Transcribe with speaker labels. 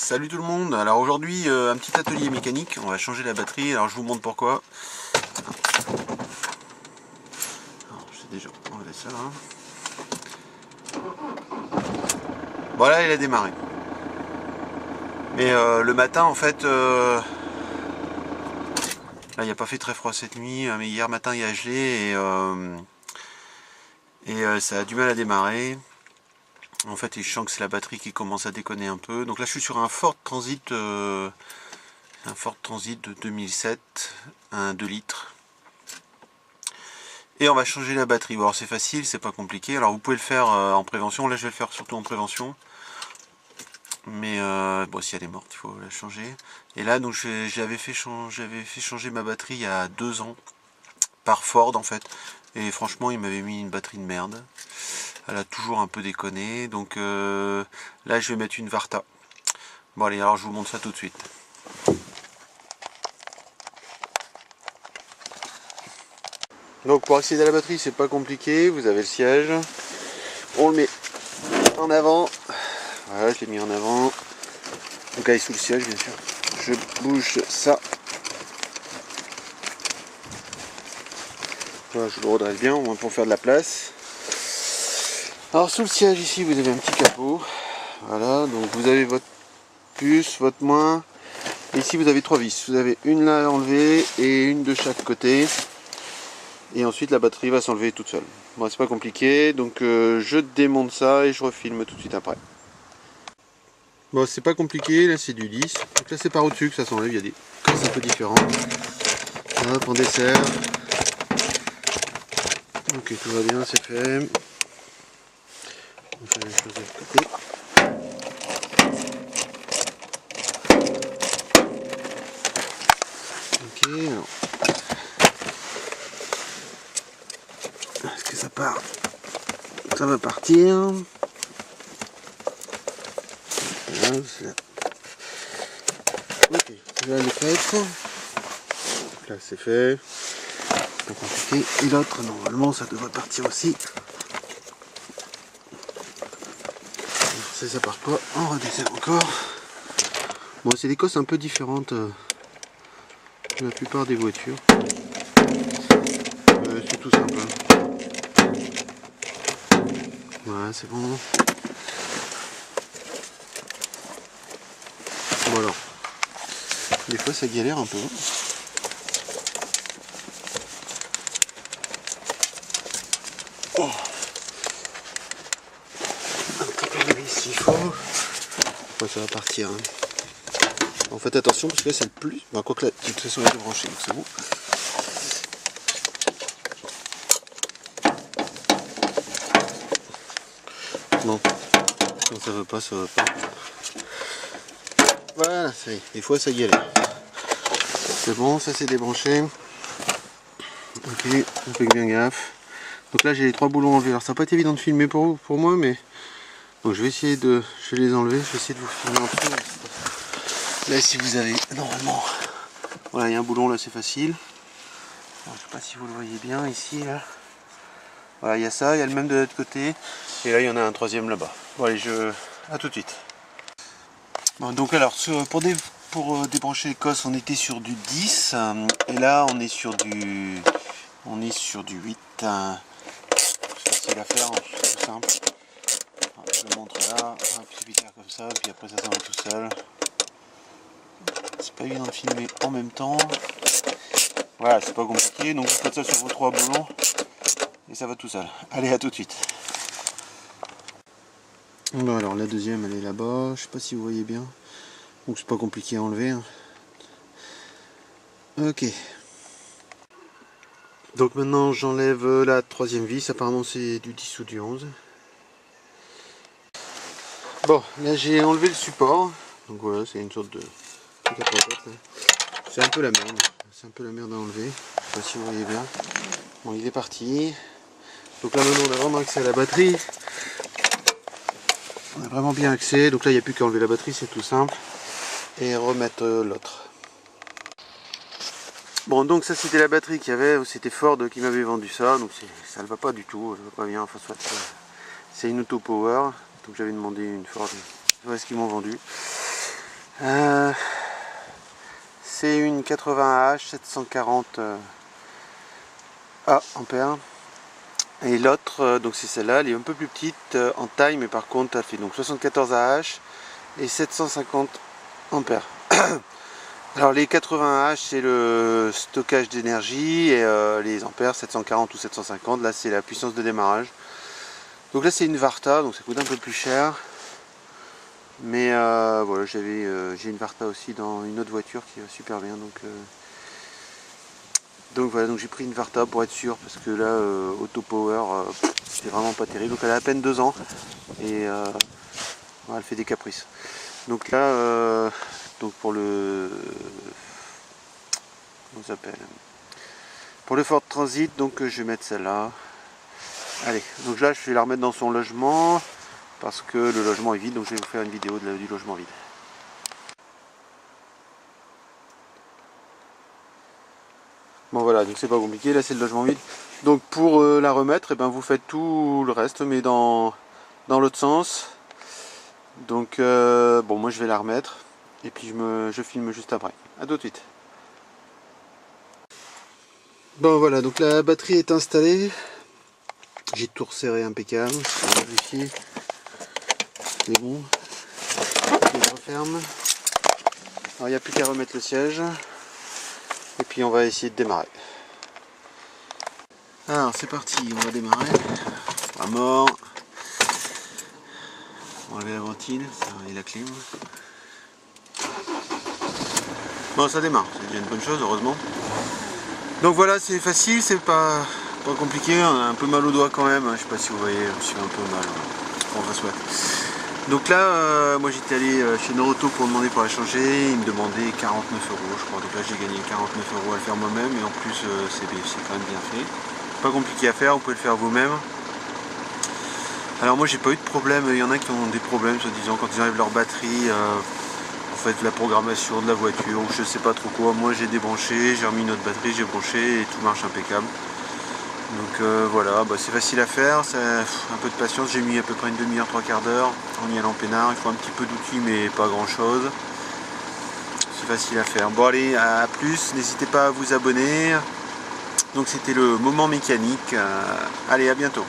Speaker 1: Salut tout le monde, alors aujourd'hui un petit atelier mécanique, on va changer la batterie, alors je vous montre pourquoi. Alors, je sais déjà enlever ça là. Voilà, il a démarré. Mais le matin en fait, là il n'y a pas fait très froid cette nuit, mais hier matin il a gelé et ça a du mal à démarrer. En fait, je sens que c'est la batterie qui commence à déconner un peu. Donc là, je suis sur un Ford Transit, de 2007, un 2 litres. Et on va changer la batterie. Bon, alors c'est facile, c'est pas compliqué. Alors vous pouvez le faire en prévention. Là, je vais le faire surtout en prévention. Mais bon, si elle est morte, il faut la changer. Et là, donc j'avais fait changer ma batterie il y a 2 ans par Ford en fait. Et franchement, il m'avait mis une batterie de merde. Elle a toujours un peu déconné. Donc là, je vais mettre une Varta. Bon allez, alors je vous montre ça tout de suite. Donc pour accéder à la batterie, c'est pas compliqué. Vous avez le siège. On le met en avant. Voilà, je l'ai mis en avant. Donc elle est sous le siège, bien sûr. Je bouge ça. Voilà, je le redresse bien, au moins pour faire de la place. Alors sous le siège ici, vous avez un petit capot. Voilà, donc vous avez votre plus, votre moins. Et ici vous avez 3 vis. Vous avez une là à enlever et une de chaque côté. Et ensuite la batterie va s'enlever toute seule. Bon, c'est pas compliqué, donc je démonte ça et je refilme tout de suite après. Bon, c'est pas compliqué, là c'est du lisse. Donc là c'est par au-dessus que ça s'enlève, il y a des cosses un peu différents. Hop, on desserre. Ok, tout va bien, c'est fait. On fait la chose de l'autre côté. Ok, alors. Est-ce que ça part? Ça va partir. Voilà, ok, là le fait. Là c'est fait. Pas compliqué. Et l'autre, normalement, ça devrait partir aussi. Si ça part pas, on redescend encore. Bon, c'est des cosses un peu différentes de la plupart des voitures. C'est tout simple. Voilà, c'est bon. Bon alors, des fois ça galère un peu. Oh. Un petit peu de vis s'il faut. Ouais, ça va partir. Hein. En fait attention parce que là c'est le plus. Bon, quoi que là, de toute façon elle est débranchée, donc c'est bon. Non, quand ça veut pas, ça va pas. Voilà, ça y est, des fois ça galère. C'est bon, ça c'est débranché. Ok, on fait bien gaffe. Donc là j'ai les 3 boulons enlevés. Alors ça n'a pas été évident de filmer pour moi, mais donc je vais essayer de. Je vais les enlever, je vais essayer de vous filmer en dessous. Là si vous avez normalement. Voilà, il y a un boulon là, c'est facile. Alors, je sais pas si vous le voyez bien ici là. Voilà, il y a ça, il y a le même de l'autre côté. Et là il y en a un troisième là-bas. Bon allez, à tout de suite. Bon, donc alors pour débrancher les cosses, on était sur du 10 et là on est sur du 8. C'est facile à faire, c'est tout simple. Alors, je le montre là, un petit picard comme ça, puis après ça s'en va tout seul. C'est pas évident de filmer en même temps. Voilà, c'est pas compliqué, donc vous faites ça sur vos 3 boulons et ça va tout seul. Allez, à tout de suite. Bon, alors la deuxième elle est là-bas, je sais pas si vous voyez bien. Donc c'est pas compliqué à enlever. Hein. Ok. Donc maintenant j'enlève la 3e vis, apparemment c'est du 10 ou du 11. Bon, là j'ai enlevé le support. Donc voilà, c'est une sorte de... C'est un peu la merde. C'est un peu la merde à enlever. Je sais pas si vous voyez bien. Bon, il est parti. Donc là maintenant on a vraiment accès à la batterie. On a vraiment bien accès. Donc là il n'y a plus qu'à enlever la batterie, c'est tout simple. Et remettre l'autre. Bon, donc ça c'était la batterie qu'il y avait, c'était Ford qui m'avait vendu ça, donc ça ne va pas du tout, ça va pas bien, enfin soit c'est une Auto Power, donc j'avais demandé une Ford, voilà ce qu'ils m'ont vendu. C'est une 80H 740 ampères. Et l'autre, donc c'est celle-là, elle est un peu plus petite en taille, mais par contre elle fait donc 74 Ah et 750 ampères. Alors les 80H c'est le stockage d'énergie et les ampères 740 ou 750, là c'est la puissance de démarrage. Donc là c'est une Varta, donc ça coûte un peu plus cher. Mais voilà, j'ai une Varta aussi dans une autre voiture qui va super bien. Donc voilà, donc j'ai pris une Varta pour être sûr, parce que là, Auto Power, c'est vraiment pas terrible. Donc elle a à peine 2 ans et elle fait des caprices. Donc là, donc pour le, comment ça s'appelle, pour le Ford Transit, donc je vais mettre celle-là. Allez, donc là je vais la remettre dans son logement parce que le logement est vide, donc je vais vous faire une vidéo du logement vide. Bon voilà, donc c'est pas compliqué, là c'est le logement vide. Donc pour la remettre, et ben vous faites tout le reste, mais dans l'autre sens. Donc bon, moi je vais la remettre et puis je filme juste après. A tout de suite. Bon voilà, donc la batterie est installée. J'ai tout resserré impeccable. On va vérifier. C'est bon. Je referme. Alors il n'y a plus qu'à remettre le siège. Et puis on va essayer de démarrer. Alors c'est parti, on va démarrer. Pas mort. On va enlever la ventile et la clim. Bon, ça démarre, c'est déjà une bonne chose, heureusement. Donc voilà, c'est facile, c'est pas compliqué. On a un peu mal au doigt quand même. Je sais pas si vous voyez, je suis un peu mal. Enfin, soit. Donc là, moi j'étais allé chez Noroto pour demander pour la changer. Il me demandait 49 € je crois. Donc là j'ai gagné 49 € à le faire moi-même. Et en plus, c'est quand même bien fait. Pas compliqué à faire, vous pouvez le faire vous-même. Alors moi j'ai pas eu de problème, il y en a qui ont des problèmes soi-disant quand ils enlèvent leur batterie, en fait la programmation de la voiture ou je sais pas trop quoi. Moi j'ai débranché, j'ai remis une autre batterie, j'ai branché et tout marche impeccable. Donc voilà, bah, c'est facile à faire, c'est un peu de patience, j'ai mis à peu près une demi-heure, 3/4 d'heure en y allant peinard. Il faut un petit peu d'outils mais pas grand chose. C'est facile à faire. Bon allez, à plus, n'hésitez pas à vous abonner. Donc c'était le moment mécanique, allez à bientôt.